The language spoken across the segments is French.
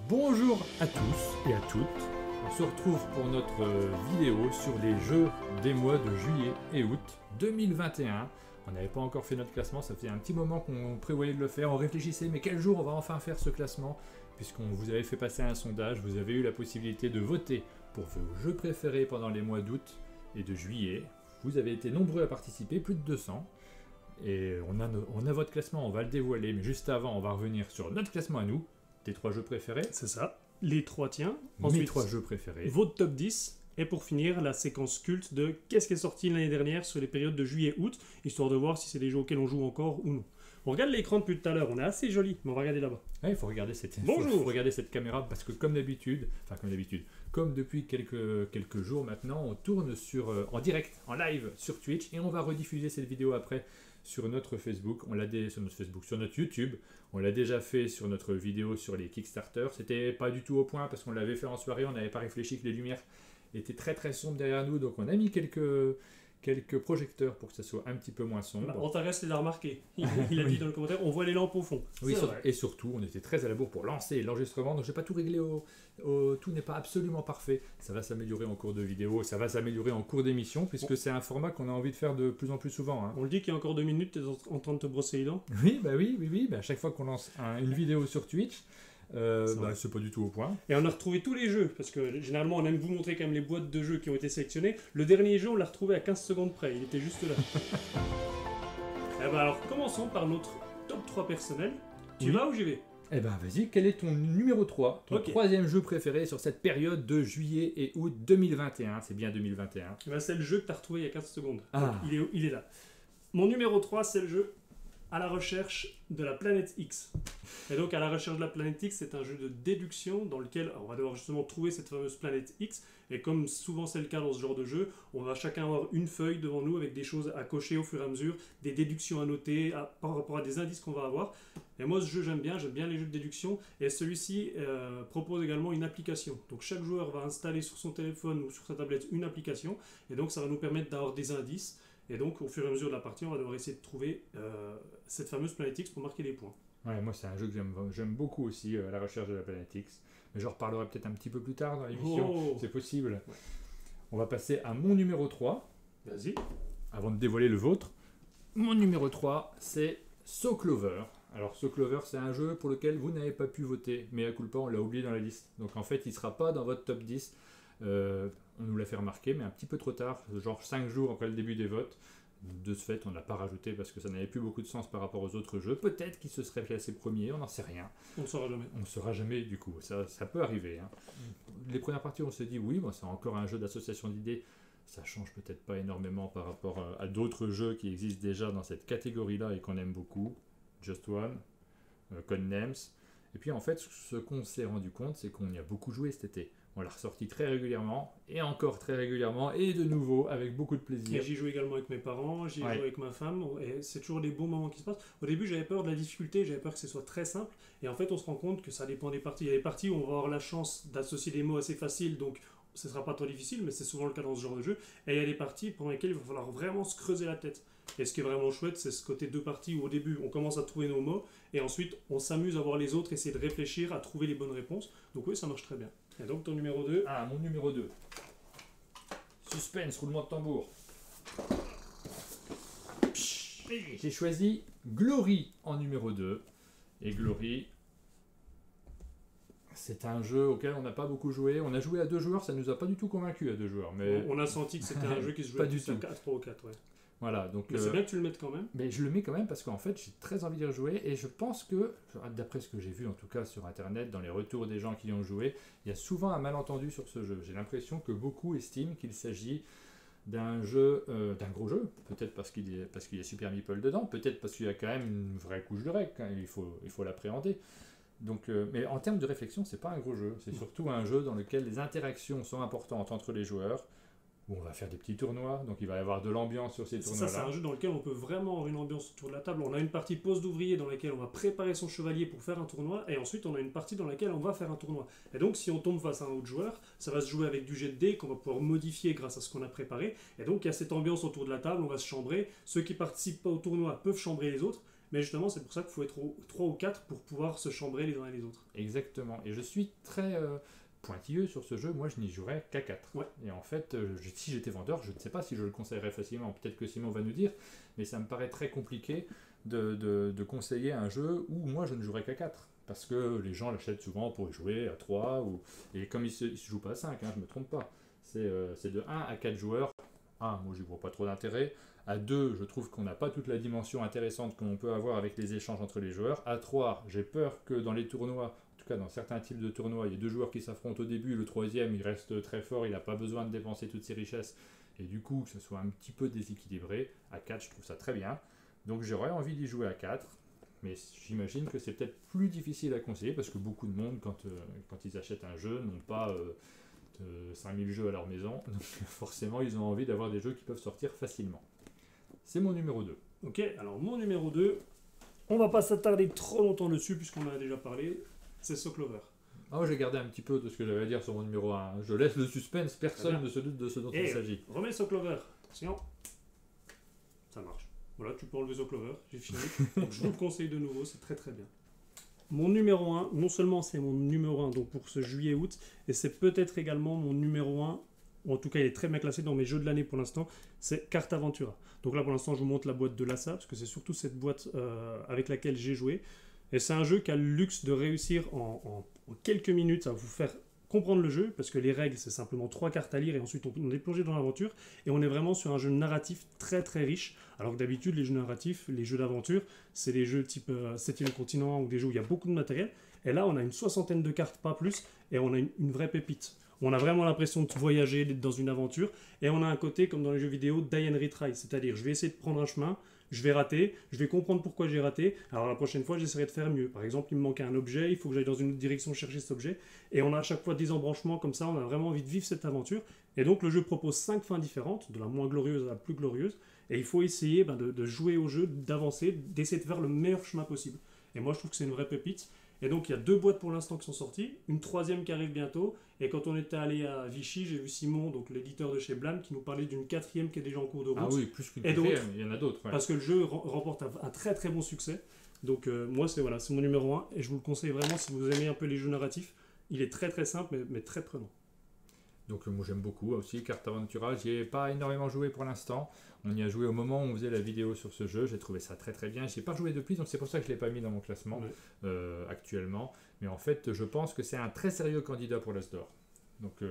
Bonjour à tous et à toutes, on se retrouve pour notre vidéo sur les jeux des mois de juillet et août 2021. On n'avait pas encore fait notre classement, ça faisait un petit moment qu'on prévoyait de le faire, on réfléchissait mais quel jour on va enfin faire ce classement, puisqu'on vous avait fait passer un sondage, vous avez eu la possibilité de voter pour vos jeux préférés pendant les mois d'août et de juillet. Vous avez été nombreux à participer, plus de 200. Et on a votre classement, on va le dévoiler, mais juste avant, on va revenir sur notre classement à nous, tes 3 jeux préférés. C'est ça, les 3 tiens. Ensuite, 3 jeux préférés. Votre top 10. Et pour finir, la séquence culte de qu'est-ce qui est sorti l'année dernière sur les périodes de juillet-août, histoire de voir si c'est des jeux auxquels on joue encore ou non. On regarde l'écran depuis tout à l'heure, on est assez joli, mais on va regarder là-bas. Ouais, il faut regarder cette caméra parce que comme depuis quelques jours maintenant, on tourne en direct, en live sur Twitch et on va rediffuser cette vidéo après sur notre Facebook, sur notre YouTube. On l'a déjà fait sur notre vidéo sur les Kickstarter. C'était pas du tout au point parce qu'on l'avait fait en soirée, on n'avait pas réfléchi que les lumières étaient très très sombres derrière nous, donc on a mis quelques projecteurs pour que ça soit un petit peu moins sombre. Antares l'a remarqué, il a dit dans le commentaire, on voit les lampes au fond. Oui, et surtout, on était très à la bourre pour lancer l'enregistrement, donc je n'ai pas tout réglé, tout n'est pas absolument parfait. Ça va s'améliorer en cours de vidéo, ça va s'améliorer en cours d'émission, puisque c'est un format qu'on a envie de faire de plus en plus souvent. Hein. On le dit qu'il y a encore 2 minutes, tu es en train de te brosser les dents. Oui, à chaque fois qu'on lance une vidéo sur Twitch, c'est pas du tout au point. Et on a retrouvé tous les jeux, parce que généralement on aime vous montrer quand même les boîtes de jeux qui ont été sélectionnés. Le dernier jeu on l'a retrouvé à 15 secondes près, il était juste là. Alors commençons par notre top 3 personnel. Tu vas ou j'y vais? Vas-y, quel est ton numéro 3, ton troisième jeu préféré sur cette période de juillet et août 2021? C'est bien 2021. C'est le jeu que tu as retrouvé il y a 15 secondes. Ah. Donc, il est là. Mon numéro 3 c'est le jeu À la recherche de la planète X. Et donc à la recherche de la planète X, c'est un jeu de déduction dans lequel on va devoir justement trouver cette fameuse planète X. Et comme souvent c'est le cas dans ce genre de jeu, on va chacun avoir une feuille devant nous avec des choses à cocher au fur et à mesure, des déductions à noter par rapport à des indices qu'on va avoir. Et moi ce jeu j'aime bien les jeux de déduction. Et celui-ci propose également une application. Donc chaque joueur va installer sur son téléphone ou sur sa tablette une application. Et donc ça va nous permettre d'avoir des indices. Et donc, au fur et à mesure de la partie, on va devoir essayer de trouver cette fameuse planète X pour marquer des points. Ouais, moi, c'est un jeu que j'aime beaucoup aussi, la recherche de la planète X. Mais j'en reparlerai peut-être un petit peu plus tard dans l'émission. C'est possible. Ouais. On va passer à mon numéro 3. Vas-y. Avant de dévoiler le vôtre. Mon numéro 3, c'est So Clover. Alors, So Clover, c'est un jeu pour lequel vous n'avez pas pu voter. Mais à culpa, on l'a oublié dans la liste. Donc, en fait, il ne sera pas dans votre top 10. On nous l'a fait remarquer, mais un petit peu trop tard, genre 5 jours après le début des votes. De ce fait, on ne l'a pas rajouté parce que ça n'avait plus beaucoup de sens par rapport aux autres jeux. Peut-être qu'il se serait classé premier, on n'en sait rien. On ne saura jamais. On ne saura jamais du coup, ça peut arriver. Hein. Les premières parties, on s'est dit oui, c'est encore un jeu d'association d'idées. Ça change peut-être pas énormément par rapport à d'autres jeux qui existent déjà dans cette catégorie-là et qu'on aime beaucoup. Just One, Codenames. Et puis en fait, ce qu'on s'est rendu compte, c'est qu'on y a beaucoup joué cet été. On l'a ressorti très régulièrement, et encore très régulièrement, et de nouveau, avec beaucoup de plaisir. Et j'y joue également avec mes parents, j'y joue avec ma femme, et c'est toujours des bons moments qui se passent. Au début, j'avais peur de la difficulté, j'avais peur que ce soit très simple, et en fait, on se rend compte que ça dépend des parties. Il y a des parties où on va avoir la chance d'associer des mots assez faciles, donc ce ne sera pas trop difficile, mais c'est souvent le cas dans ce genre de jeu. Et il y a des parties pendant lesquelles il va falloir vraiment se creuser la tête. Et ce qui est vraiment chouette, c'est ce côté 2 parties où au début, on commence à trouver nos mots, et ensuite, on s'amuse à voir les autres, essayer de réfléchir, à trouver les bonnes réponses. Donc oui, ça marche très bien. Et donc ton numéro 2? Mon numéro 2. Suspense, roulement de tambour. J'ai choisi Glory en numéro 2. Et Glory, c'est un jeu auquel on n'a pas beaucoup joué. On a joué à 2 joueurs, ça ne nous a pas du tout convaincus à 2 joueurs. Mais... On a senti que c'était un jeu qui se jouait pas du tout. à 3 ou 4, ouais. Voilà, donc, mais c'est bien que tu le mettes quand même. Mais je le mets quand même parce qu'en fait j'ai très envie d'y rejouer et je pense que, d'après ce que j'ai vu en tout cas sur internet, dans les retours des gens qui y ont joué, il y a souvent un malentendu sur ce jeu. J'ai l'impression que beaucoup estiment qu'il s'agit d'un jeu, d'un gros jeu, peut-être parce qu'il y a Super Meeple dedans, peut-être parce qu'il y a quand même une vraie couche de règles, hein, il faut l'appréhender. Donc, mais en termes de réflexion, c'est pas un gros jeu, c'est surtout un jeu dans lequel les interactions sont importantes entre les joueurs. Où on va faire des petits tournois, donc il va y avoir de l'ambiance sur ces tournois-là. Ça, c'est un jeu dans lequel on peut vraiment avoir une ambiance autour de la table. On a une partie pose d'ouvrier dans laquelle on va préparer son chevalier pour faire un tournoi, et ensuite on a une partie dans laquelle on va faire un tournoi. Et donc si on tombe face à un autre joueur, ça va se jouer avec du jet de dés qu'on va pouvoir modifier grâce à ce qu'on a préparé. Et donc il y a cette ambiance autour de la table, on va se chambrer. Ceux qui participent pas au tournoi peuvent chambrer les autres. Mais justement, c'est pour ça qu'il faut être 3 ou 4 pour pouvoir se chambrer les uns et les autres. Exactement. Et je suis très pointilleux sur ce jeu. Moi, je n'y jouerais qu'à 4. Ouais. Et en fait, si j'étais vendeur, je ne sais pas si je le conseillerais facilement. Peut-être que Simon va nous dire. Mais ça me paraît très compliqué de conseiller un jeu où moi, je ne jouerais qu'à 4. Parce que les gens l'achètent souvent pour y jouer à 3. Et comme il ne se joue pas à 5, je ne me trompe pas. C'est de 1 à 4 joueurs. Moi, je n'y vois pas trop d'intérêt. À 2, je trouve qu'on n'a pas toute la dimension intéressante qu'on peut avoir avec les échanges entre les joueurs. À 3, j'ai peur que dans les tournois, en tout cas dans certains types de tournois, il y ait 2 joueurs qui s'affrontent au début, le troisième il reste très fort, il n'a pas besoin de dépenser toutes ses richesses, et du coup que ce soit un petit peu déséquilibré. À 4, je trouve ça très bien. Donc j'aurais envie d'y jouer à 4, mais j'imagine que c'est peut-être plus difficile à conseiller, parce que beaucoup de monde, quand ils achètent un jeu, n'ont pas 5000 jeux à leur maison, donc forcément ils ont envie d'avoir des jeux qui peuvent sortir facilement. C'est mon numéro 2. Ok, alors mon numéro 2, on va pas s'attarder trop longtemps dessus puisqu'on en a déjà parlé, c'est Soclover. J'ai gardé un petit peu de ce que j'avais à dire sur mon numéro 1. Je laisse le suspense, personne ne se doute de ce dont il s'agit. Remets Soclover, attention. Ça marche. Voilà, tu peux enlever Soclover, j'ai fini. Donc je vous le conseille de nouveau, c'est très très bien. Mon numéro 1, non seulement c'est mon numéro 1 donc pour ce juillet-août, et c'est peut-être également mon numéro 1, ou en tout cas il est très bien classé dans mes jeux de l'année pour l'instant, c'est Carte Aventura. Donc là pour l'instant je vous montre la boîte de Lhasa, parce que c'est surtout cette boîte avec laquelle j'ai joué. Et c'est un jeu qui a le luxe de réussir en quelques minutes à vous faire comprendre le jeu, parce que les règles c'est simplement 3 cartes à lire et ensuite on est plongé dans l'aventure, et on est vraiment sur un jeu narratif très très riche, alors que d'habitude les jeux narratifs, les jeux d'aventure, c'est des jeux type 7e continent ou des jeux où il y a beaucoup de matériel, et là on a une 60aine de cartes, pas plus, et on a une vraie pépite. On a vraiment l'impression de voyager, d'être dans une aventure, et on a un côté comme dans les jeux vidéo die and retry, c'est-à-dire je vais essayer de prendre un chemin, je vais rater, je vais comprendre pourquoi j'ai raté, alors la prochaine fois j'essaierai de faire mieux. Par exemple, il me manque un objet, il faut que j'aille dans une autre direction chercher cet objet, et on a à chaque fois des embranchements comme ça, on a vraiment envie de vivre cette aventure, et donc le jeu propose 5 fins différentes, de la moins glorieuse à la plus glorieuse, et il faut essayer de jouer au jeu, d'avancer, d'essayer de faire le meilleur chemin possible. Et moi je trouve que c'est une vraie pépite. Et donc il y a 2 boîtes pour l'instant qui sont sorties, une 3e qui arrive bientôt, et quand on était allé à Vichy, j'ai vu Simon, donc l'éditeur de chez Blam, qui nous parlait d'une 4e qui est déjà en cours de route. Ah oui, plus qu'une 4e, il y en a d'autres. Ouais. Parce que le jeu remporte un très très bon succès. Donc moi c'est mon numéro 1, et je vous le conseille vraiment si vous aimez un peu les jeux narratifs. Il est très très simple mais très prenant. Donc moi j'aime beaucoup aussi Carte Aventura, j'y ai pas énormément joué pour l'instant. On y a joué au moment où on faisait la vidéo sur ce jeu, j'ai trouvé ça très très bien. J'y ai pas joué depuis, donc c'est pour ça que je l'ai pas mis dans mon classement actuellement. Mais en fait je pense que c'est un très sérieux candidat pour l'As d'Or. Donc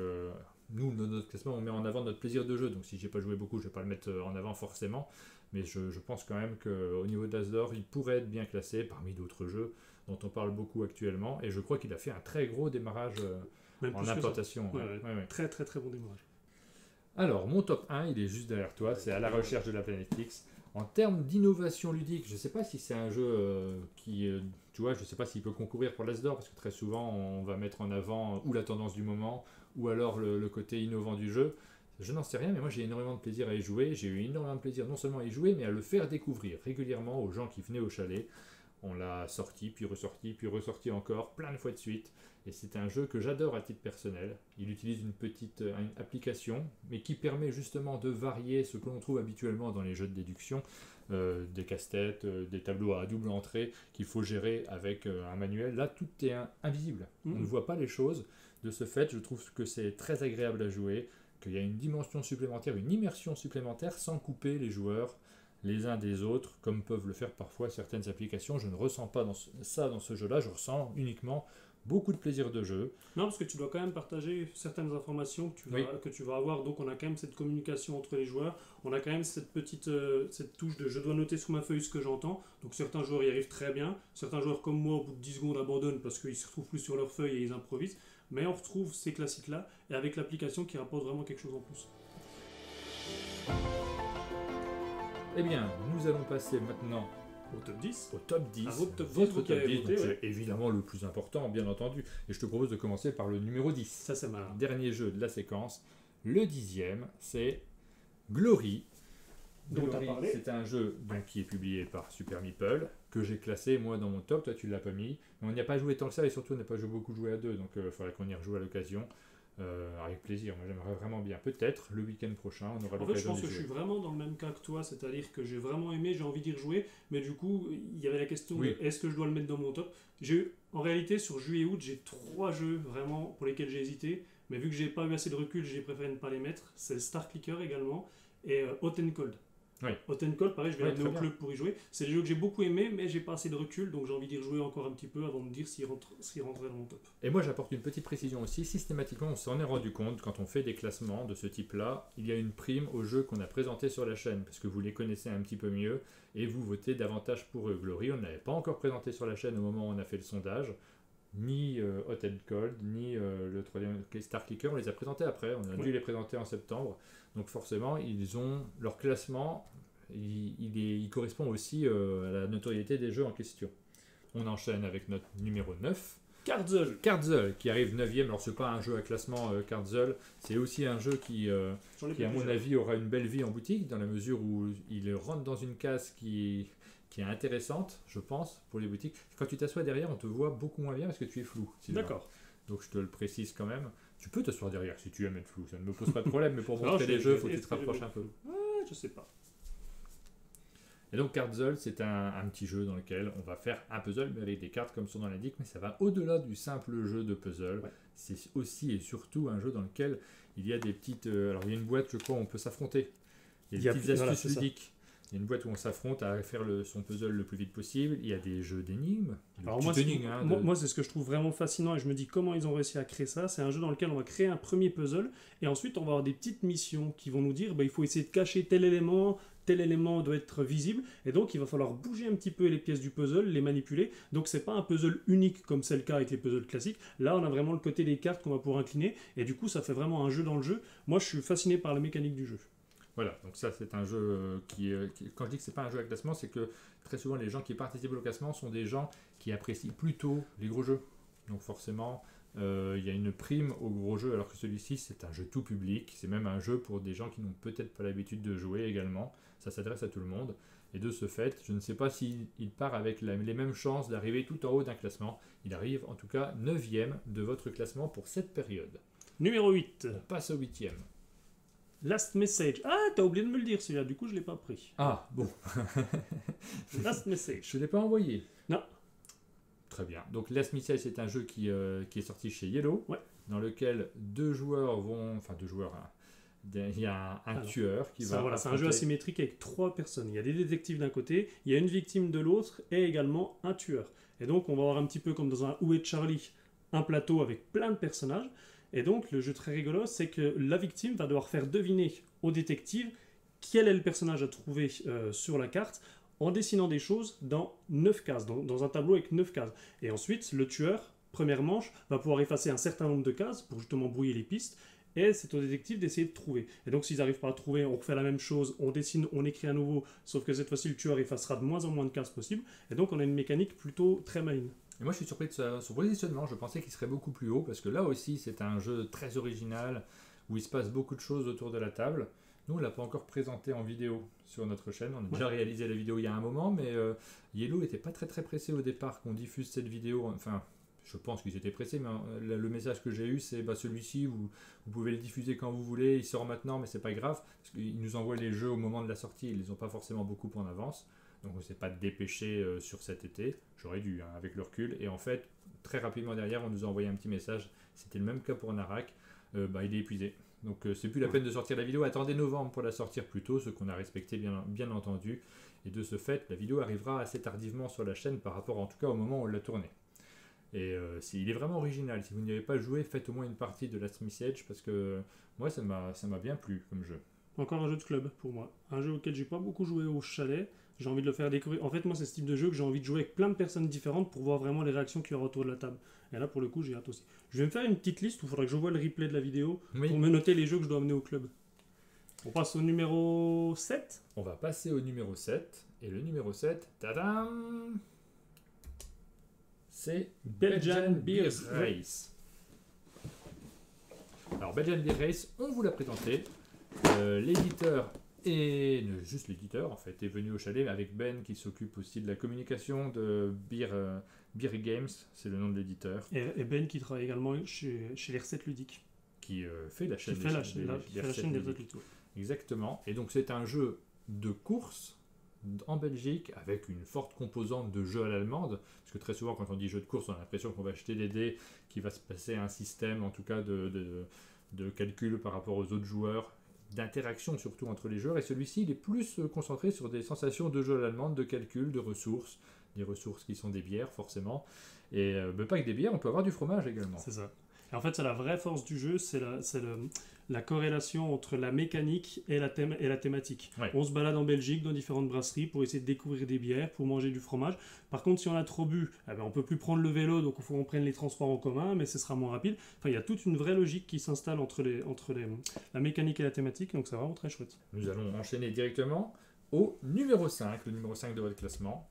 nous dans notre classement on met en avant notre plaisir de jeu, donc si j'ai pas joué beaucoup je vais pas le mettre en avant forcément. Mais je pense quand même qu'au niveau d'As d'Or il pourrait être bien classé parmi d'autres jeux dont on parle beaucoup actuellement. Et je crois qu'il a fait un très gros démarrage en implantation. Ouais. Très très très bon démarrage. Alors, mon top 1, il est juste derrière toi, c'est À la recherche de la planète X. En termes d'innovation ludique, je ne sais pas si c'est un jeu tu vois, je ne sais pas s'il peut concourir pour l'As d'Or, parce que très souvent, on va mettre en avant ou la tendance du moment, ou alors le côté innovant du jeu. Je n'en sais rien, mais moi j'ai énormément de plaisir à y jouer. J'ai eu énormément de plaisir non seulement à y jouer, mais à le faire découvrir régulièrement aux gens qui venaient au chalet. On l'a sorti, puis ressorti encore, plein de fois de suite. Et c'est un jeu que j'adore à titre personnel. Il utilise une application, mais qui permet justement de varier ce que l'on trouve habituellement dans les jeux de déduction, des casse-têtes, des tableaux à double entrée qu'il faut gérer avec un manuel. Là, tout est invisible. On ne voit pas les choses. De ce fait, je trouve que c'est très agréable à jouer, qu'il y a une dimension supplémentaire, une immersion supplémentaire sans couper les joueurs les uns des autres, comme peuvent le faire parfois certaines applications. Je ne ressens pas ça dans ce jeu-là, je ressens uniquement beaucoup de plaisir de jeu. Non, parce que tu dois quand même partager certaines informations que tu vas avoir, donc on a quand même cette communication entre les joueurs, on a quand même cette petite cette touche de je dois noter sur ma feuille ce que j'entends, donc certains joueurs y arrivent très bien, certains joueurs comme moi au bout de 10 secondes abandonnent parce qu'ils se retrouvent plus sur leur feuille et ils improvisent, mais on retrouve ces classiques-là, et avec l'application qui rapporte vraiment quelque chose en plus. Eh bien, nous allons passer maintenant au top 10. Au top 10. À votre top 10, votre top 10, voté, donc c'est évidemment le plus important, bien entendu. Et je te propose de commencer par le numéro 10. Ça, c'est malin. Dernier jeu de la séquence. Le 10e, c'est Glory. Glory, c'est un jeu qui est publié par Super Meeple, que j'ai classé moi dans mon top. Toi, tu ne l'as pas mis. Mais on n'y a pas joué tant que ça, et surtout, on n'a pas beaucoup joué à deux. Donc, il faudrait qu'on y rejoue à l'occasion. Avec plaisir, moi j'aimerais vraiment bien. Peut-être le week-end prochain, on aura En fait, je l'occasion pense de que je jouer. suis vraiment dans le même cas que toi, c'est-à-dire que j'ai vraiment aimé, j'ai envie d'y rejouer, mais du coup, il y avait la question Oui. de est-ce que je dois le mettre dans mon top. En réalité, sur juillet et août, j'ai 3 jeux vraiment pour lesquels j'ai hésité, mais vu que j'ai pas eu assez de recul, j'ai préféré ne pas les mettre. C'est Star Clicker également et Hot and Cold. Oui. Hot and Cold, pareil, je vais Oui, l'amener très au bien. club pour y jouer. C'est des jeux que j'ai beaucoup aimés, mais j'ai pas assez de recul, donc j'ai envie d'y rejouer encore un petit peu avant de me dire s'il rentrait dans mon top. Et moi j'apporte une petite précision aussi, systématiquement on s'en est rendu compte quand on fait des classements de ce type-là, il y a une prime aux jeux qu'on a présentés sur la chaîne, parce que vous les connaissez un petit peu mieux, et vous votez davantage pour eux. Glory, on ne l'avait pas encore présenté sur la chaîne au moment où on a fait le sondage, ni Hot and Cold, ni le troisième Star Clicker, on les a présentés après, on a dû les présenter en septembre, donc forcément ils ont leur classement, il correspond aussi à la notoriété des jeux en question. On enchaîne avec notre numéro 9. Cardzul, qui arrive 9ème. Alors, c'est pas un jeu à classement Cardzul, c'est aussi un jeu qui à mon avis, aura une belle vie en boutique, dans la mesure où il rentre dans une case qui est intéressante, je pense, pour les boutiques. Quand tu t'assois derrière, on te voit beaucoup moins bien parce que tu es flou. D'accord. Donc, je te le précise quand même. Tu peux t'asseoir derrière si tu aimes être flou, ça ne me pose pas de problème, mais pour montrer les jeux, il faut que tu te rapproches un peu. Je sais pas. Et donc Cardzul, c'est un petit jeu dans lequel on va faire un puzzle, mais avec des cartes comme son nom l'indique, mais ça va au-delà du simple jeu de puzzle. Ouais. C'est aussi et surtout un jeu dans lequel il y a des petites... alors il y a une boîte, je crois, où on peut s'affronter. Il y a des petites astuces ludiques. Il y a une boîte où on s'affronte à faire son puzzle le plus vite possible. Il y a des jeux d'énigmes. Alors moi, c'est ce que je trouve vraiment fascinant et je me dis comment ils ont réussi à créer ça. C'est un jeu dans lequel on va créer un premier puzzle et ensuite on va avoir des petites missions qui vont nous dire il faut essayer de cacher tel élément doit être visible et donc il va falloir bouger un petit peu les pièces du puzzle, les manipuler. Donc c'est pas un puzzle unique comme c'est le cas avec les puzzles classiques. Là on a vraiment le côté des cartes qu'on va pouvoir incliner et du coup ça fait vraiment un jeu dans le jeu. Moi je suis fasciné par la mécanique du jeu. Voilà, donc ça c'est un jeu quand je dis que c'est pas un jeu à classement, c'est que très souvent les gens qui participent au classement sont des gens qui apprécient plutôt les gros jeux. Donc forcément, il y a une prime aux gros jeux, alors que celui-ci c'est un jeu tout public, c'est même un jeu pour des gens qui n'ont peut-être pas l'habitude de jouer également, ça s'adresse à tout le monde. Et de ce fait, je ne sais pas s'il part avec les mêmes chances d'arriver tout en haut d'un classement, il arrive en tout cas 9ème de votre classement pour cette période. Numéro 8. On passe au 8ème. Last Message. Ah, t'as oublié de me le dire celui-là, du coup je l'ai pas pris. Ah, bon. Last Message. Je ne l'ai pas envoyé. Non. Très bien. Donc Last Message, c'est un jeu qui est sorti chez Yellow, dans lequel deux joueurs vont... Enfin, deux joueurs... Hein. Il y a un tueur qui va... Voilà, c'est un jeu asymétrique avec 3 personnes. Il y a des détectives d'un côté, il y a une victime de l'autre et également un tueur. Et donc on va avoir un petit peu comme dans un Où est Charlie, un plateau avec plein de personnages. Et donc, le jeu très rigolo, c'est que la victime va devoir faire deviner au détective quel est le personnage à trouver sur la carte en dessinant des choses dans 9 cases, dans un tableau avec 9 cases. Et ensuite, le tueur, première manche, va pouvoir effacer un certain nombre de cases pour justement brouiller les pistes. Et c'est au détective d'essayer de trouver. Et donc, s'ils n'arrivent pas à trouver, on refait la même chose, on dessine, on écrit à nouveau, sauf que cette fois-ci, le tueur effacera de moins en moins de cases possible. Et donc, on a une mécanique plutôt très maligne. Et moi je suis surpris de son positionnement, je pensais qu'il serait beaucoup plus haut, parce que là aussi c'est un jeu très original, où il se passe beaucoup de choses autour de la table. Nous on ne l'a pas encore présenté en vidéo sur notre chaîne, on a déjà réalisé la vidéo il y a un moment, mais Yellow n'était pas très pressé au départ qu'on diffuse cette vidéo, enfin je pense qu'ils étaient pressés, mais le message que j'ai eu c'est celui-ci, vous pouvez le diffuser quand vous voulez, il sort maintenant mais c'est pas grave, parce qu'ils nous envoient les jeux au moment de la sortie, ils les ont pas forcément beaucoup en avance. Donc on ne s'est pas dépêché sur cet été, j'aurais dû avec le recul, et en fait très rapidement derrière on nous a envoyé un petit message, c'était le même cas pour Narak, il est épuisé, donc c'est plus la peine de sortir la vidéo, attendez novembre pour la sortir plus tôt, ce qu'on a respecté bien entendu, et de ce fait la vidéo arrivera assez tardivement sur la chaîne par rapport en tout cas au moment où on l'a tournée. Et il est vraiment original, si vous n'y avez pas joué, faites au moins une partie de Last Message, parce que moi ça m'a bien plu comme jeu. Encore un jeu de club pour moi, un jeu auquel j'ai pas beaucoup joué au chalet. J'ai envie de le faire découvrir. En fait, moi, c'est ce type de jeu que j'ai envie de jouer avec plein de personnes différentes pour voir vraiment les réactions qu'il y aura autour de la table. Et là, pour le coup, j'ai hâte aussi. Je vais me faire une petite liste où il faudra que je vois le replay de la vidéo pour me noter les jeux que je dois amener au club. On passe au numéro 7. On va passer au numéro 7. Et le numéro 7, tadam, c'est Belgian Beer Race. Alors, Belgian Beer Race, on vous l'a présenté. L'éditeur... Et juste l'éditeur en fait est venu au chalet avec Ben qui s'occupe aussi de la communication de Beer Games, c'est le nom de l'éditeur. Et Ben qui travaille également chez les recettes ludiques. qui fait la chaîne Qui fait la chaîne des ludiques. Ludiques. Exactement. Et donc c'est un jeu de course en Belgique avec une forte composante de jeu à l'allemande, parce que très souvent quand on dit jeu de course on a l'impression qu'on va acheter des dés, qu'il va se passer un système en tout cas de calcul par rapport aux autres joueurs, d'interaction surtout entre les joueurs, et celui-ci il est plus concentré sur des sensations de jeu à l'allemande, de calcul, de ressources, des ressources qui sont des bières forcément, et pas que des bières, on peut avoir du fromage également. C'est ça. Et en fait, c'est la vraie force du jeu, c'est la corrélation entre la mécanique et la thématique. Ouais. On se balade en Belgique dans différentes brasseries pour essayer de découvrir des bières, pour manger du fromage. Par contre, si on a trop bu, on peut plus prendre le vélo, donc il faut qu'on prenne les transports en commun, mais ce sera moins rapide. Enfin, il y a toute une vraie logique qui s'installe entre la mécanique et la thématique, donc c'est vraiment très chouette. Nous allons enchaîner directement au numéro 5, le numéro 5 de votre classement.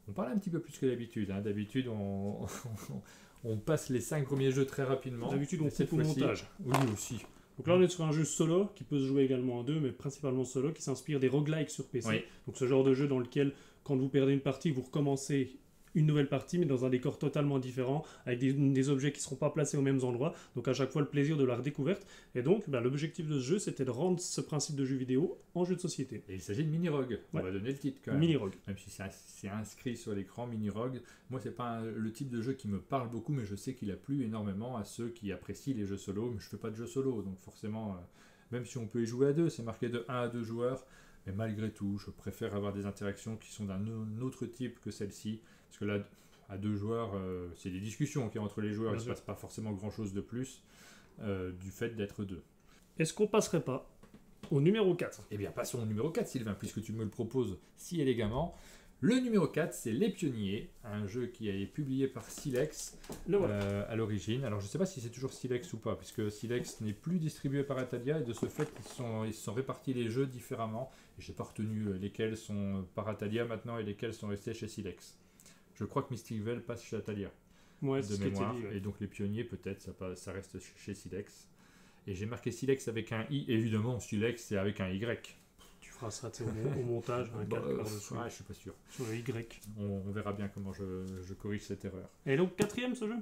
On parle un petit peu plus que d'habitude. D'habitude, on passe les 5 premiers jeux très rapidement. D'habitude, on coupe au montage. Oui, aussi. Donc là, on est sur un jeu solo, qui peut se jouer également en deux, mais principalement solo, qui s'inspire des roguelikes sur PC. Oui. Donc ce genre de jeu dans lequel, quand vous perdez une partie, vous recommencez une nouvelle partie, mais dans un décor totalement différent, avec des objets qui ne seront pas placés aux mêmes endroits. Donc à chaque fois, le plaisir de la redécouverte. Et donc, l'objectif de ce jeu, c'était de rendre ce principe de jeu vidéo en jeu de société. Et il s'agit de Mini-Rogue. On va donner le titre quand même. Mini-Rogue. Même si c'est inscrit sur l'écran, Mini-Rogue. Moi, c'est pas le type de jeu qui me parle beaucoup, mais je sais qu'il a plu énormément à ceux qui apprécient les jeux solo. Mais je fais pas de jeux solo, donc forcément, même si on peut y jouer à deux, c'est marqué de 1 à 2 joueurs. Mais malgré tout, je préfère avoir des interactions qui sont d'un autre type que celle-ci. Parce que là, à 2 joueurs, c'est des discussions qu'il y a entre les joueurs, il ne se passe pas forcément grand-chose de plus du fait d'être 2. Est-ce qu'on passerait pas au numéro 4 ? Eh bien, passons au numéro 4, Sylvain, puisque tu me le proposes si élégamment. Le numéro 4, c'est Les Pionniers, un jeu qui est publié par Silex à l'origine. Alors, je ne sais pas si c'est toujours Silex ou pas, puisque Silex n'est plus distribué par Atalia, et de ce fait, ils se sont répartis les jeux différemment. Et je n'ai pas retenu lesquels sont par Atalia maintenant et lesquels sont restés chez Silex. Je crois que Mystic Vale passe chez Atalia, de mémoire, et donc Les Pionniers, peut-être, ça reste chez Silex. Et j'ai marqué Silex avec un I, évidemment, Silex, c'est avec un Y. Tu feras ça au montage, un calque par-dessus. Je suis pas sûr. Sur le Y. On verra bien comment je corrige cette erreur. Et donc, 4e ce jeu ?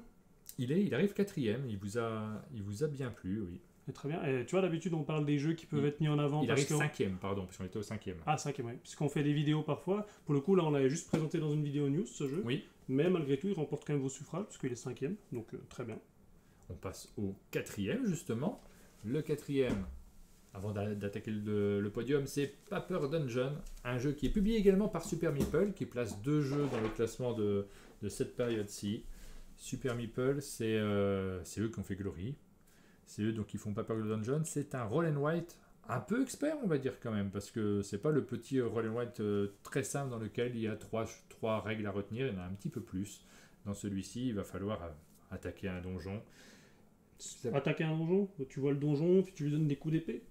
Il arrive 4e, il vous a bien plu, oui. Et très bien. Et tu vois, d'habitude, on parle des jeux qui peuvent être mis en avant. Il arrive 5e, pardon, parce qu'on était au 5e. Ah, 5e, oui. Puisqu'on fait des vidéos parfois. Pour le coup, là, on l'avait juste présenté dans une vidéo news, ce jeu. Oui. Mais malgré tout, il remporte quand même vos suffrages, puisqu'il est 5e. Donc, très bien. On passe au 4e, justement. Le 4e, avant d'attaquer le podium, c'est Paper Dungeon, un jeu qui est publié également par Super Meeple, qui place 2 jeux dans le classement de cette période-ci. Super Meeple, c'est eux qui ont fait Glory. C'est eux donc qui font Paper Dungeon. C'est un roll and write un peu expert, on va dire quand même, parce que c'est pas le petit roll and write très simple dans lequel il y a 3 règles à retenir. Il y en a un petit peu plus. Dans celui-ci, il va falloir attaquer un donjon. Attaquer un donjon ? Tu vois le donjon, puis tu lui donnes des coups d'épée ?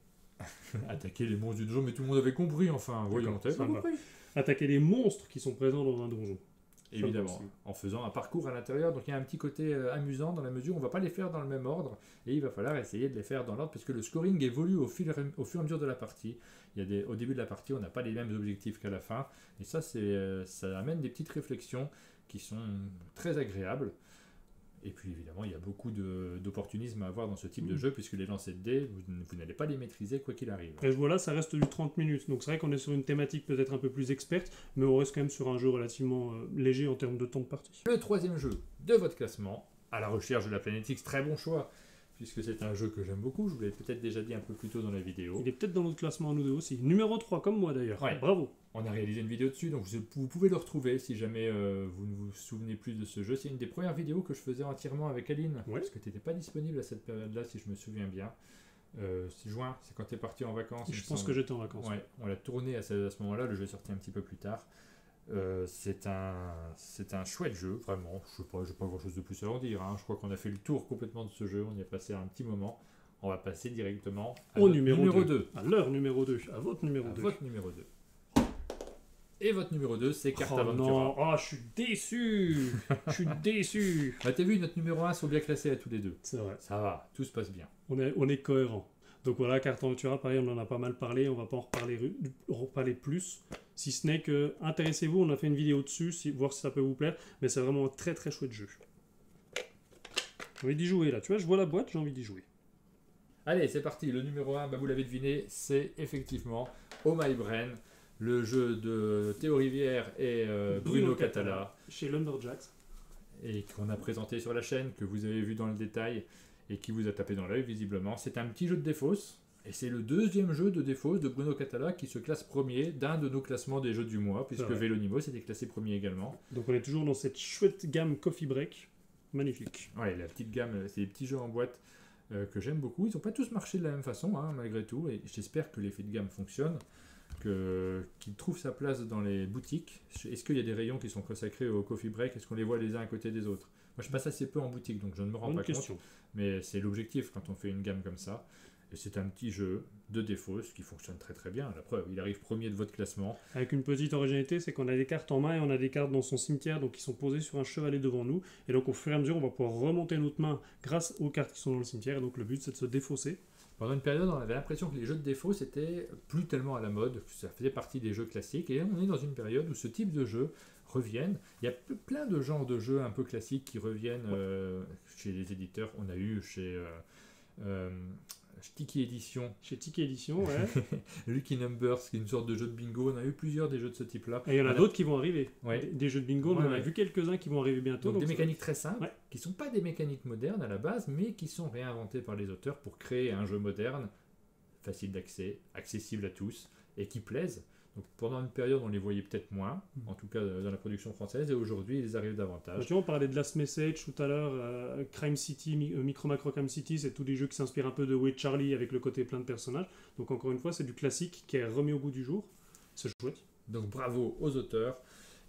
Attaquer les monstres du donjon, mais tout le monde avait compris, enfin, voyons, t'avais pas compris. Attaquer les monstres qui sont présents dans un donjon. Évidemment, en faisant un parcours à l'intérieur, donc il y a un petit côté amusant dans la mesure où on ne va pas les faire dans le même ordre, et il va falloir essayer de les faire dans l'ordre, puisque le scoring évolue au fur et à mesure de la partie. Au début de la partie, on n'a pas les mêmes objectifs qu'à la fin, et ça amène des petites réflexions qui sont très agréables. Et puis évidemment, il y a beaucoup d'opportunisme à avoir dans ce type de jeu, puisque les lancers de dés, vous n'allez pas les maîtriser quoi qu'il arrive. Et voilà, ça reste du 30 minutes. Donc c'est vrai qu'on est sur une thématique peut-être un peu plus experte, mais on reste quand même sur un jeu relativement léger en termes de temps de partie. Le 3e jeu de votre classement, À la recherche de la planète X, très bon choix, puisque c'est un jeu que j'aime beaucoup. Je vous l'ai peut-être déjà dit un peu plus tôt dans la vidéo. Il est peut-être dans notre classement à nous deux aussi. Numéro 3, comme moi d'ailleurs. Ouais. Bravo. On a réalisé une vidéo dessus, donc vous pouvez le retrouver si jamais vous ne vous souvenez plus de ce jeu. C'est une des premières vidéos que je faisais entièrement avec Aline, parce que tu n'étais pas disponible à cette période-là, si je me souviens bien. C'est juin, c'est quand tu es parti en vacances. Je pense que j'étais en vacances. Ouais, on l'a tourné à ce moment-là, le jeu est sorti un petit peu plus tard. C'est un chouette jeu, vraiment. Je n'ai pas grand-chose de plus à en dire. Je crois qu'on a fait le tour complètement de ce jeu, on y a passé un petit moment. On va passer directement au numéro 2. À leur numéro 2, à votre numéro 2. Votre numéro 2. Et votre numéro 2, c'est Carte Aventura. Non, je suis déçu. Je suis déçu. Bah, t'as vu, notre numéro 1 sont bien classés à tous les deux. C'est vrai. Ça va, tout se passe bien. On est cohérent. Donc voilà, Carte Aventura, pareil, on en a pas mal parlé. On va pas en reparler plus. Si ce n'est que, intéressez-vous, on a fait une vidéo dessus, voir si ça peut vous plaire. Mais c'est vraiment un très très chouette jeu. J'ai envie d'y jouer là. Tu vois, je vois la boîte, j'ai envie d'y jouer. Allez, c'est parti. Le numéro 1, vous l'avez deviné, c'est effectivement Oh My Brain, le jeu de Théo Rivière et Bruno Catala. Chez Lumberjacks. Et qu'on a présenté sur la chaîne, que vous avez vu dans le détail et qui vous a tapé dans l'œil visiblement. C'est un petit jeu de défausse. Et c'est le deuxième jeu de défausse de Bruno Catala qui se classe premier d'un de nos classements des jeux du mois, puisque Vélonimo s'était classé premier également. Donc on est toujours dans cette chouette gamme Coffee Break. Magnifique. Ouais, la petite gamme, c'est des petits jeux en boîte que j'aime beaucoup. Ils n'ont pas tous marché de la même façon, hein, malgré tout. Et j'espère que l'effet de gamme fonctionne, qu'il trouve sa place dans les boutiques. Est-ce qu'il y a des rayons qui sont consacrés au Coffee Break? Est-ce qu'on les voit les uns à côté des autres? Moi, je passe assez peu en boutique, donc je ne me rends pas compte. Mais c'est l'objectif quand on fait une gamme comme ça. Et c'est un petit jeu de défausse qui fonctionne très très bien. La preuve, il arrive premier de votre classement. Avec une petite originalité, c'est qu'on a des cartes en main et on a des cartes dans son cimetière, donc qui sont posées sur un chevalet devant nous. Et donc au fur et à mesure, on va pouvoir remonter notre main grâce aux cartes qui sont dans le cimetière. Et donc le but, c'est de se défausser. Pendant une période, on avait l'impression que les jeux de défausse étaient plus tellement à la mode, que ça faisait partie des jeux classiques. Et on est dans une période où ce type de jeux reviennent. Il y a plein de genres de jeux un peu classiques qui reviennent chez les éditeurs. On a eu chez Tiki Edition. Chez Tiki Edition, ouais. Lucky Numbers, qui est une sorte de jeu de bingo. On a eu plusieurs des jeux de ce type-là. Et il y en a d'autres qui vont arriver. Ouais. Des jeux de bingo, on en a vu quelques-uns qui vont arriver bientôt. Donc des mécaniques très simples, qui ne sont pas des mécaniques modernes à la base, mais qui sont réinventées par les auteurs pour créer un jeu moderne, facile d'accès, accessible à tous, et qui plaise. Donc pendant une période, on les voyait peut-être moins, en tout cas dans la production française, et aujourd'hui, ils arrivent davantage. Tu vois, on parlait de Last Message tout à l'heure, Crime City, Micro Macro Crime City, c'est tous des jeux qui s'inspirent un peu de Way Charlie avec le côté plein de personnages. Donc encore une fois, c'est du classique qui est remis au goût du jour. C'est chouette. Donc bravo aux auteurs,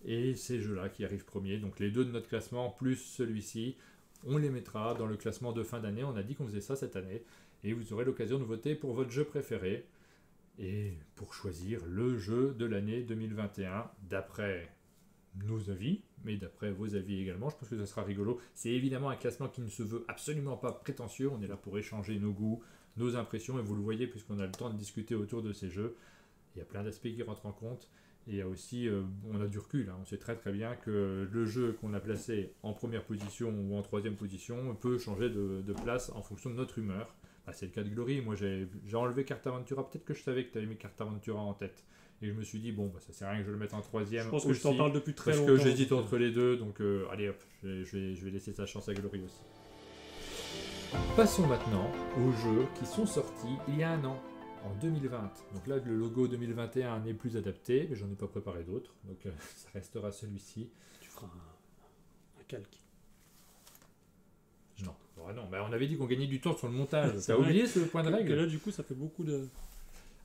et ces jeux-là qui arrivent premiers. Donc les deux de notre classement, plus celui-ci, on les mettra dans le classement de fin d'année. On a dit qu'on faisait ça cette année, et vous aurez l'occasion de voter pour votre jeu préféré. Et pour choisir le jeu de l'année 2021, d'après nos avis, mais d'après vos avis également, je pense que ça sera rigolo. C'est évidemment un classement qui ne se veut absolument pas prétentieux, on est là pour échanger nos goûts, nos impressions, et vous le voyez puisqu'on a le temps de discuter autour de ces jeux. Il y a plein d'aspects qui rentrent en compte, et il y a aussi, on a du recul, hein. On sait très très bien que le jeu qu'on a placé en première position ou en troisième position peut changer de place en fonction de notre humeur. Ah, c'est le cas de Glory. Moi, j'ai enlevé Carte Aventura. Peut-être que je savais que tu avais mis Carte Aventura en tête. Et je me suis dit, bon, ça sert à rien que je le mette en troisième. Je pense que je t'en parle depuis très longtemps. Parce que j'hésite entre les deux. Donc, allez hop, je vais laisser sa chance à Glory aussi. Passons maintenant aux jeux qui sont sortis il y a un an, en 2020. Donc là, le logo 2021 n'est plus adapté, mais j'en ai pas préparé d'autres. Donc, ça restera celui-ci. Tu feras un calque. Non. Oh non, on avait dit qu'on gagnait du temps sur le montage. T'as oublié ce point de règle? Là, du coup, ça fait beaucoup de...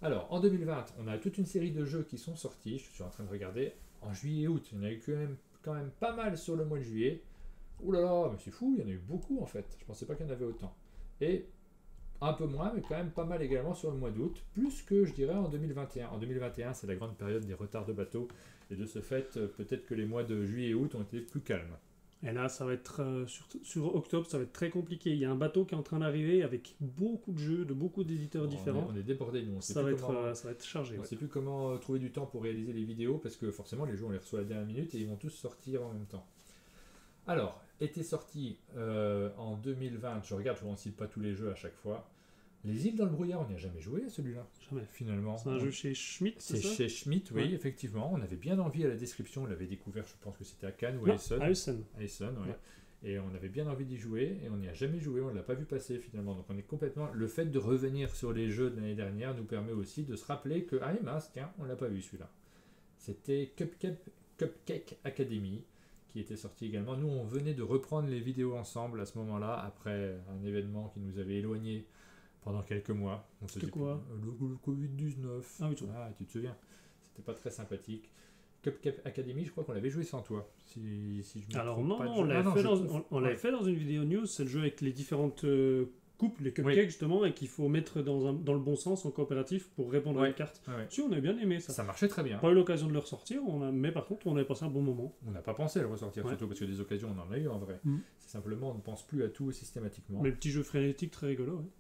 Alors, en 2020, on a toute une série de jeux qui sont sortis. Je suis en train de regarder. En juillet et août, il y en a eu quand même pas mal sur le mois de juillet. Ouh là là, mais c'est fou, il y en a eu beaucoup en fait. Je pensais pas qu'il y en avait autant. Et un peu moins, mais quand même pas mal également sur le mois d'août. Plus que, je dirais, en 2021. En 2021, c'est la grande période des retards de bateaux. Et de ce fait, peut-être que les mois de juillet et août ont été plus calmes. Et là, ça va être sur octobre, ça va être très compliqué. Il y a un bateau qui est en train d'arriver avec beaucoup de jeux, de beaucoup d'éditeurs différents. On est débordés, nous. Ça va être chargé. On ne sait plus comment trouver du temps pour réaliser les vidéos parce que forcément, les jeux, on les reçoit à la dernière minute et ils vont tous sortir en même temps. Alors, était sorti en 2020, je regarde, je ne cite pas tous les jeux à chaque fois. Les îles dans le brouillard, on n'y a jamais joué à celui-là. Jamais. Finalement. C'est un jeu chez Schmitt, c'est ça? C'est chez Schmitt, oui, effectivement. On avait bien envie à la description, on l'avait découvert, je pense que c'était à Cannes ou à Essen. À Essen. À Essen, ouais. Et on avait bien envie d'y jouer, et on n'y a jamais joué, on ne l'a pas vu passer finalement. Donc on est complètement... Le fait de revenir sur les jeux de l'année dernière nous permet aussi de se rappeler que, ah mince, tiens, on ne l'a pas vu celui-là. C'était Cupcake Academy, qui était sorti également. Nous, on venait de reprendre les vidéos ensemble à ce moment-là, après un événement qui nous avait éloignés pendant quelques mois. C'était quoi? Le Covid-19. Ah oui, tu te souviens. C'était pas très sympathique. Cupcake Academy, je crois qu'on l'avait joué sans toi. Si je Alors non, on l'avait fait dans une vidéo news. C'est le jeu avec les différentes coupes, les cupcakes justement, et qu'il faut mettre dans le bon sens en coopératif pour répondre à une carte. Si, on avait bien aimé ça. Ça marchait très bien. Pas eu l'occasion de le ressortir, mais par contre, on avait passé un bon moment. On n'a pas pensé à le ressortir, surtout parce que des occasions, on en a eu en vrai. C'est simplement, on ne pense plus à tout systématiquement. Mais le petit jeu frénétique, très rigolo.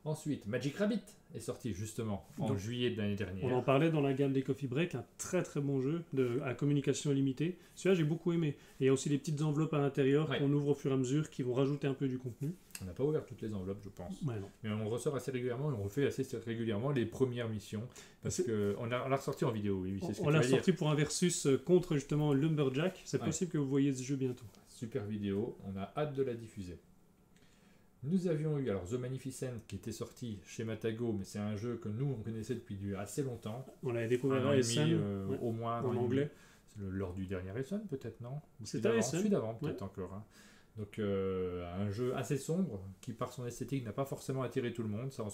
Ensuite, Magic Rabbit est sorti justement en Donc, juillet de l'année On dernière. en parlait dans la gamme des Coffee Break, un très très bon jeu à communication limitée. Celui-là, j'ai beaucoup aimé. Et il y a aussi des petites enveloppes à l'intérieur Ouais. qu'on ouvre au fur et à mesure qui vont rajouter un peu du contenu. On n'a pas ouvert toutes les enveloppes, je pense. Ouais, non. Mais on ressort assez régulièrement et on refait assez régulièrement les premières missions. Parce C'est- qu'on l'a ressorti en vidéo, oui, c'est ce que On tu l'a vas dire. sorti pour un versus contre justement Lumberjack. C'est Ouais. possible que vous voyez ce jeu bientôt. Super vidéo, on a hâte de la diffuser. Nous avions eu alors The Magnificent qui était sorti chez Matago, mais c'est un jeu que nous on connaissait depuis assez longtemps. On l'avait Un découvert an à et Essen. demi, Ouais. au moins. un En an et demi. anglais. C'est lors du dernier Essen peut-être, non? Ou C'était celui à d'avant, Essen. celui d'avant peut-être Ouais. encore. Hein. Donc un jeu assez sombre qui par son esthétique n'a pas forcément attiré tout le monde, ça on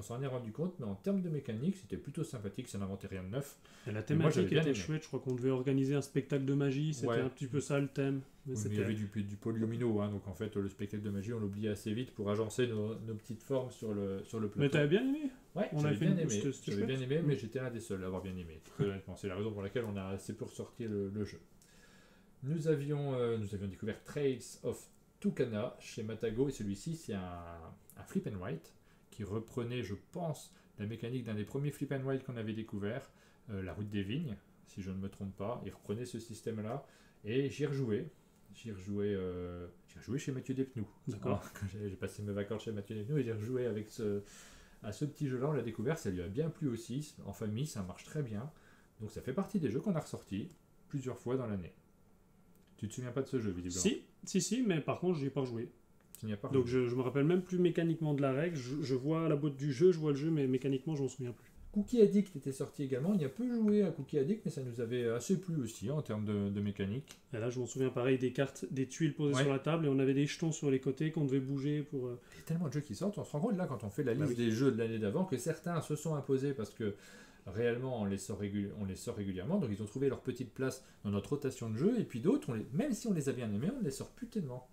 s'en est rendu compte, mais en termes de mécanique c'était plutôt sympathique, ça n'inventait rien de neuf. Et la moi, thématique j'avais bien était aimé. chouette. Je crois qu'on devait organiser un spectacle de magie. C'était Ouais. un petit peu ça le thème. Mais Oui, mais il y c'était- avait du polyomino, hein, donc en fait le spectacle de magie on l'oublie assez vite pour agencer nos petites formes sur le Mais plateau. t'avais bien aimé. Ouais, on a j'avais fait bien une- aimé, c'était j'avais chouette. bien aimé, mais j'étais un des seuls à avoir bien aimé. Très honnêtement, c'est la raison pour laquelle on a assez peu ressorti le jeu. Nous avions découvert Trails of Tucana chez Matago, et celui-ci c'est un flip and write qui reprenait, je pense, la mécanique d'un des premiers flip and write qu'on avait découvert, la route des vignes, si je ne me trompe pas. Il reprenait ce système-là, et j'y ai rejoué. J'ai rejoué chez Mathieu Despnous. D'accord. Quand j'ai passé mes vacances chez Mathieu Despnous et j'ai rejoué à ce petit jeu-là, on l'a découvert, ça lui a bien plu aussi. En famille, ça marche très bien. Donc ça fait partie des jeux qu'on a ressortis plusieurs fois dans l'année. Tu te souviens pas de ce jeu, visiblement? Si, mais par contre, j'y ai pas rejoué. Tu n'y as pas Donc rejoué. je me rappelle même plus mécaniquement de la règle. Je vois la boîte du jeu, je vois le jeu, mais mécaniquement, je m'en souviens plus. Cookie Addict était sorti également. On y a peu joué à Cookie Addict, mais ça nous avait assez plu aussi en termes de mécanique. Et là, je m'en souviens pareil des cartes, des tuiles posées Ouais. sur la table, et on avait des jetons sur les côtés qu'on devait bouger pour. Il y a tellement de jeux qui sortent, on se rend compte là quand on fait la Bah liste oui. des jeux de l'année d'avant que certains se sont imposés parce que réellement on les sort régulièrement, donc ils ont trouvé leur petite place dans notre rotation de jeux, et puis d'autres, même si on les a bien aimés, on ne les sort plus tellement.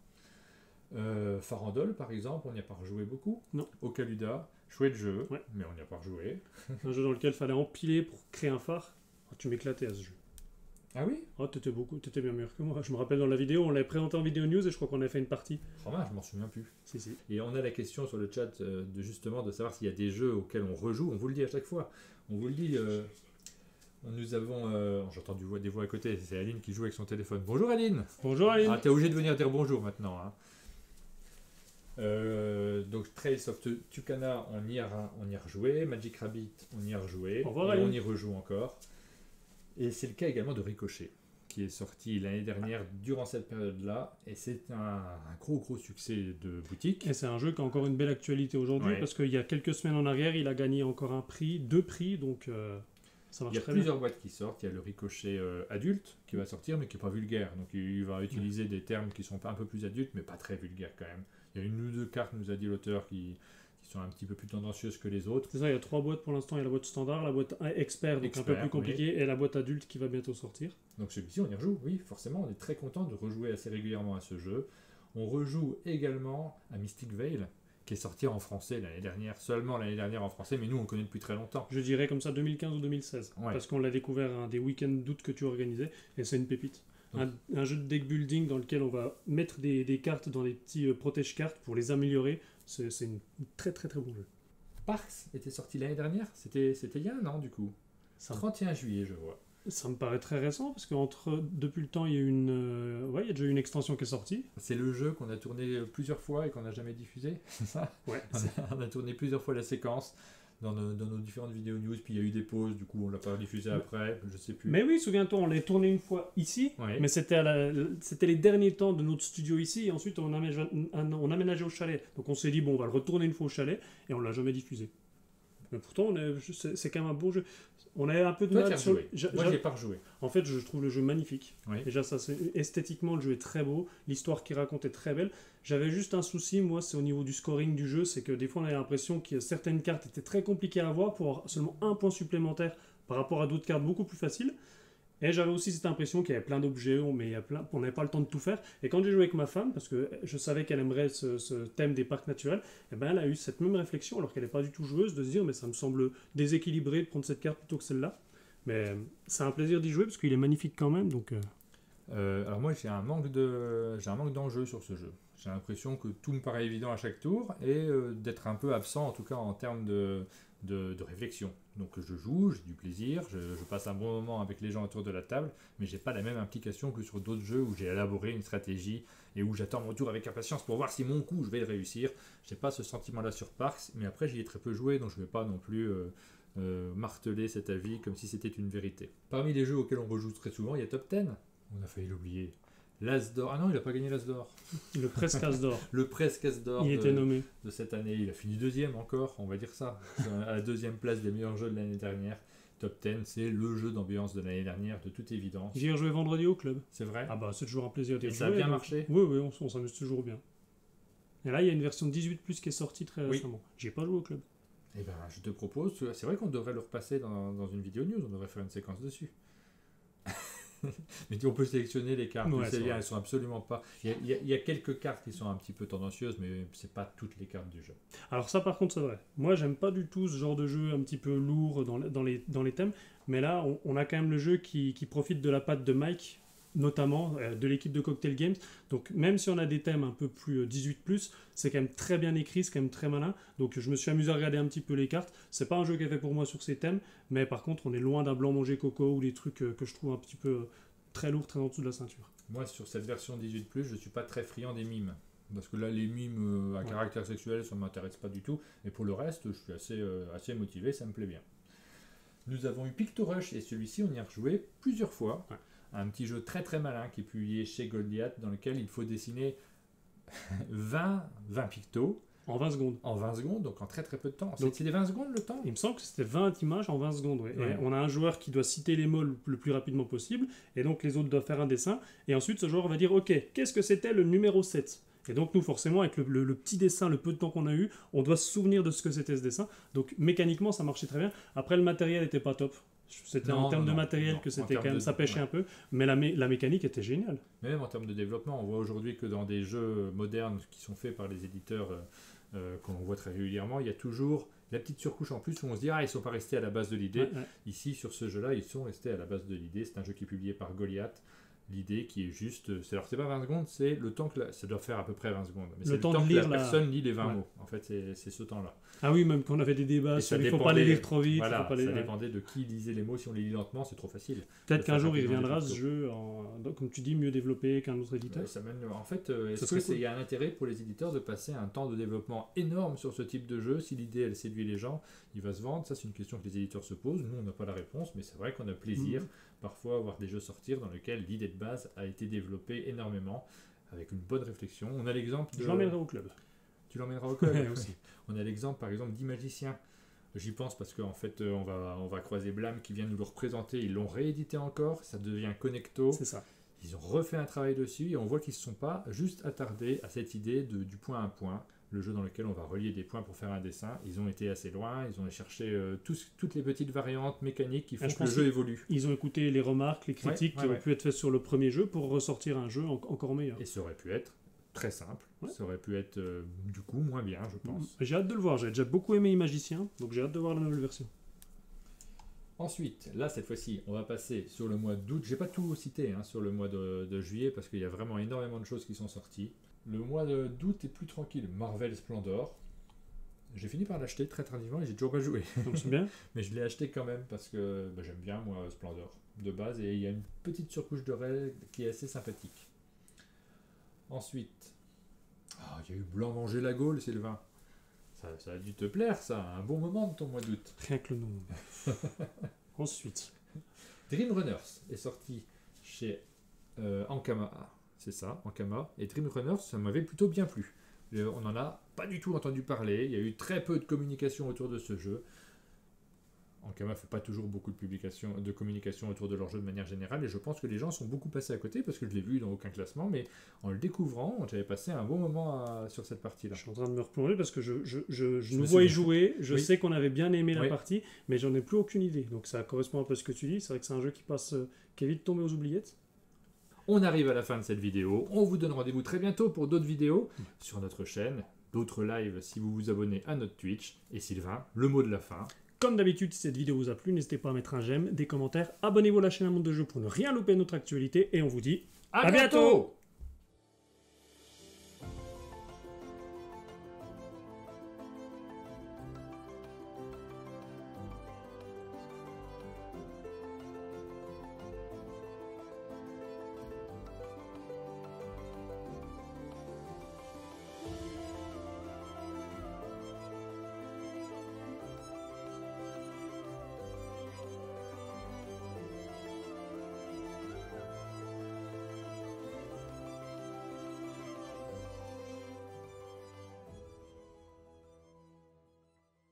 Farandole par exemple, on n'y a pas rejoué beaucoup. Non. Ocaluda, chouette jeu, Ouais. mais on n'y a pas rejoué. Un jeu dans lequel il fallait empiler pour créer un phare. Oh, tu m'éclatais à ce jeu. Ah oui? Oh, t'étais bien meilleur que moi. Je me rappelle dans la vidéo, on l'avait présenté en vidéo news et je crois qu'on avait fait une partie. Oh mince, je m'en souviens plus. Si. Et on a la question sur le chat de savoir s'il y a des jeux auxquels on rejoue. On vous le dit à chaque fois. On vous le dit. Nous avons. J'entends des voix à côté. C'est Aline qui joue avec son téléphone. Bonjour Aline. Bonjour Aline. Ah, t'es obligé de venir dire bonjour maintenant. Hein. Donc Trails of Tucana, on y a rejoué. Magic Rabbit, on y a rejoué. Au revoir, Et Aline. on y rejoue encore. Et c'est le cas également de Ricochet, qui est sorti l'année dernière durant cette période-là. Et c'est un gros succès de boutique. Et c'est un jeu qui a encore une belle actualité aujourd'hui Ouais. parce qu'il y a quelques semaines en arrière, il a gagné encore deux prix, donc ça Il marche y a très bien. plusieurs boîtes qui sortent. Il y a le Ricochet adulte qui va sortir, mais qui n'est pas vulgaire. Donc il va utiliser des termes qui sont un peu plus adultes, mais pas très vulgaires quand même. Il y a une ou deux cartes, nous a dit l'auteur, qui sont un petit peu plus tendancieuses que les autres. C'est ça, il y a 3 boîtes pour l'instant. Il y a la boîte standard, la boîte expert, donc un peu Expert, plus compliquée, et la boîte adulte qui va bientôt sortir. Donc celui-ci, on y rejoue, oui, forcément. On est très content de rejouer assez régulièrement à ce jeu. On rejoue également à Mystic Veil, qui est sorti en français l'année dernière, seulement l'année dernière en français, mais nous on le connaît depuis très longtemps. Je dirais comme ça 2015 ou 2016, Ouais. parce qu'on l'a découvert à un des week-ends d'août que tu organisais, et c'est une pépite. Un jeu de deck building dans lequel on va mettre des cartes dans des petits protège-cartes pour les améliorer. C'est une très bon jeu. Parks était sorti l'année dernière, c'était il y a un an du coup. Ça, 31 juillet, je vois. ça me paraît très récent, parce que depuis le temps, il y a il y a déjà eu une extension qui est sortie. C'est le jeu qu'on a tourné plusieurs fois et qu'on n'a jamais diffusé, c'est ça? Ouais, On a tourné plusieurs fois la séquence dans nos différentes vidéos news, puis il y a eu des pauses, du coup on l'a pas diffusé après, je sais plus. Mais oui, souviens-toi, on l'a tourné une fois ici, Ouais. mais c'était les derniers temps de notre studio ici, et ensuite on aménageait au chalet. Donc on s'est dit, bon, on va le retourner une fois au chalet, et on l'a jamais diffusé. Mais pourtant, c'est quand même un bon jeu. On a un peu de Toi, tu mal as sur... rejoué. Moi, j'ai pas rejoué. En fait, je trouve le jeu magnifique. Oui. Déjà, esthétiquement, le jeu est très beau. L'histoire qu'il raconte est très belle. J'avais juste un souci, moi, c'est au niveau du scoring du jeu. C'est que des fois, on avait l'impression que certaines cartes étaient très compliquées à avoir pour avoir seulement un point supplémentaire par rapport à d'autres cartes beaucoup plus faciles. Et j'avais aussi cette impression qu'il y avait plein d'objets, mais on n'avait pas le temps de tout faire. Et quand j'ai joué avec ma femme, parce que je savais qu'elle aimerait ce thème des parcs naturels, et ben elle a eu cette même réflexion, alors qu'elle n'est pas du tout joueuse, de se dire mais ça me semble déséquilibré de prendre cette carte plutôt que celle-là. Mais c'est un plaisir d'y jouer parce qu'il est magnifique quand même. Donc Alors moi j'ai un manque d'enjeu sur ce jeu. J'ai l'impression que tout me paraît évident à chaque tour et d'être un peu absent, en tout cas en termes de réflexion. Donc je joue, j'ai du plaisir, je passe un bon moment avec les gens autour de la table, mais j'ai pas la même implication que sur d'autres jeux où j'ai élaboré une stratégie et où j'attends mon tour avec impatience pour voir si mon coup je vais le réussir. J'ai pas ce sentiment-là sur Parks, mais après j'y ai très peu joué, donc je vais pas non plus marteler cet avis comme si c'était une vérité. Parmi les jeux auxquels on rejoue très souvent, il y a Top 10. On a failli l'oublier. L'As d'or. Ah non, il n'a pas gagné l'As d'or. Le presque As d'or. Le presque As d'or Il était nommé. de cette année. Il a fini deuxième encore, on va dire ça. À la deuxième place des meilleurs jeux de l'année dernière. Top 10, c'est le jeu d'ambiance de l'année dernière, de toute évidence. J'y ai rejoué vendredi au club. C'est vrai? Ah bah c'est toujours un plaisir d'y Et rejouer. ça a bien marché? Oui, oui, on s'amuse toujours bien. Et là, il y a une version 18+, qui est sortie très récemment. J'y ai pas joué au club. Eh ben, je te propose, c'est vrai qu'on devrait le repasser dans une vidéo news, on devrait faire une séquence dessus. Mais on peut sélectionner les cartes, Ouais, elles sont absolument pas... Il y a quelques cartes qui sont un petit peu tendancieuses, mais c'est pas toutes les cartes du jeu. Alors ça par contre c'est vrai. Moi j'aime pas du tout ce genre de jeu un petit peu lourd dans les thèmes, mais là on a quand même le jeu qui profite de la patte de Mike, notamment de l'équipe de Cocktail Games. Donc même si on a des thèmes un peu plus 18+, c'est quand même très bien écrit, c'est quand même très malin. Donc je me suis amusé à regarder un petit peu les cartes. C'est pas un jeu qui est fait pour moi sur ces thèmes, mais par contre on est loin d'un blanc manger coco ou des trucs que je trouve un petit peu très lourds, très en dessous de la ceinture. Moi sur cette version 18+, je suis pas très friand des mimes. Parce que là, les mimes à caractère sexuel, ça ne m'intéresse pas du tout. Et pour le reste, je suis assez motivé, ça me plaît bien. Nous avons eu Pictorush, et celui-ci, on y a rejoué plusieurs fois. Ouais. Un petit jeu très très malin qui est publié chez Goliath, dans lequel il faut dessiner 20 pictos. En 20 secondes. En 20 secondes, donc en très très peu de temps. Donc, c'est des 20 secondes le temps? Il me semble que c'était 20 images en 20 secondes. Ouais. Ouais. Et on a un joueur qui doit citer les mots le plus rapidement possible, et donc les autres doivent faire un dessin. Et ensuite, ce joueur va dire, ok, qu'est-ce que c'était le numéro 7 ? Et donc nous, forcément, avec le petit dessin, le peu de temps qu'on a eu, on doit se souvenir de ce que c'était ce dessin. Donc mécaniquement, ça marchait très bien. Après, le matériel n'était pas top. C'était en termes de matériel que c'était quand même, ça pêchait un peu. Mais la mécanique était géniale. Mais même en termes de développement, on voit aujourd'hui que dans des jeux modernes qui sont faits par les éditeurs qu'on voit très régulièrement, il y a toujours la petite surcouche en plus où on se dit « Ah, ils ne sont pas restés à la base de l'idée ouais. ». Ici, sur ce jeu-là, ils sont restés à la base de l'idée. C'est un jeu qui est publié par Goliath. L'idée qui est juste, alors c'est pas 20 secondes, c'est le temps que ça doit faire à peu près 20 secondes. Mais c'est le temps que la personne lit les 20 mots. En fait, c'est ce temps-là. Ah oui, même quand on avait des débats sur il ne faut pas les lire trop vite. Voilà, faut pas ça dépendait de qui lisait les mots. Si on les lit lentement, c'est trop facile. Peut-être qu'un jour il reviendra ce jeu, comme tu dis, mieux développé qu'un autre éditeur. Ça mène, en fait, il y a un intérêt pour les éditeurs de passer un temps de développement énorme sur ce type de jeu? Si l'idée elle séduit les gens, il va se vendre. Ça, c'est une question que les éditeurs se posent. Nous, on n'a pas la réponse, mais c'est vrai qu'on a plaisir parfois à voir des jeux sortir dans lesquels l'idée de base a été développée énormément avec une bonne réflexion. On a l'exemple de... Je l'emmènerai au club. Tu l'emmèneras au club aussi. On a l'exemple par exemple d'Imagicien. J'y pense parce qu'en fait on va croiser Blam qui vient nous le représenter. Ils l'ont réédité encore, ça devient Connecto. C'est ça. Ils ont refait un travail dessus et on voit qu'ils ne se sont pas juste attardés à cette idée du point à point. Le jeu dans lequel on va relier des points pour faire un dessin. Ils ont été assez loin, ils ont cherché toutes les petites variantes mécaniques qui font que le jeu évolue. Ils ont écouté les remarques, les critiques qui ont pu être faites sur le premier jeu pour ressortir un jeu encore meilleur. Et ça aurait pu être très simple, ça aurait pu être du coup moins bien, je pense. J'ai hâte de le voir, j'ai déjà beaucoup aimé Imagicien, donc j'ai hâte de voir la nouvelle version. Ensuite, là cette fois-ci, on va passer sur le mois d'août. J'ai pas tout cité sur le mois de juillet parce qu'il y a vraiment énormément de choses qui sont sorties. Le mois d'août est plus tranquille. Marvel Splendor. J'ai fini par l'acheter très tardivement et j'ai toujours pas joué. Donc c'est bien. Mais je l'ai acheté quand même parce que j'aime bien moi Splendor de base et il y a une petite surcouche de règles qui est assez sympathique. Ensuite, il y a eu Blanc manger la Gaule, Sylvain. Ça a dû te plaire, ça. Un bon moment de ton mois d'août. Rien que le nom. Ensuite, Dream Runners est sorti chez Ankama. C'est ça, Ankama. Et Dream Runners, ça m'avait plutôt bien plu. On n'en a pas du tout entendu parler. Il y a eu très peu de communication autour de ce jeu. Ankama ne fait pas toujours beaucoup de communication autour de leur jeu de manière générale. Et je pense que les gens sont beaucoup passés à côté parce que je l'ai vu dans aucun classement. Mais en le découvrant, j'avais passé un bon moment sur cette partie-là. Je suis en train de me replonger parce que je nous voyais jouer. Je sais qu'on avait bien aimé la partie, mais j'en ai plus aucune idée. Donc ça correspond un peu à ce que tu dis. C'est vrai que c'est un jeu qui est vite tombé aux oubliettes. On arrive à la fin de cette vidéo. On vous donne rendez-vous très bientôt pour d'autres vidéos sur notre chaîne, d'autres lives si vous vous abonnez à notre Twitch. Et Sylvain, le mot de la fin. Comme d'habitude, si cette vidéo vous a plu, n'hésitez pas à mettre un j'aime, des commentaires, abonnez-vous à la chaîne Un Monde de Jeux pour ne rien louper de notre actualité. Et on vous dit à bientôt.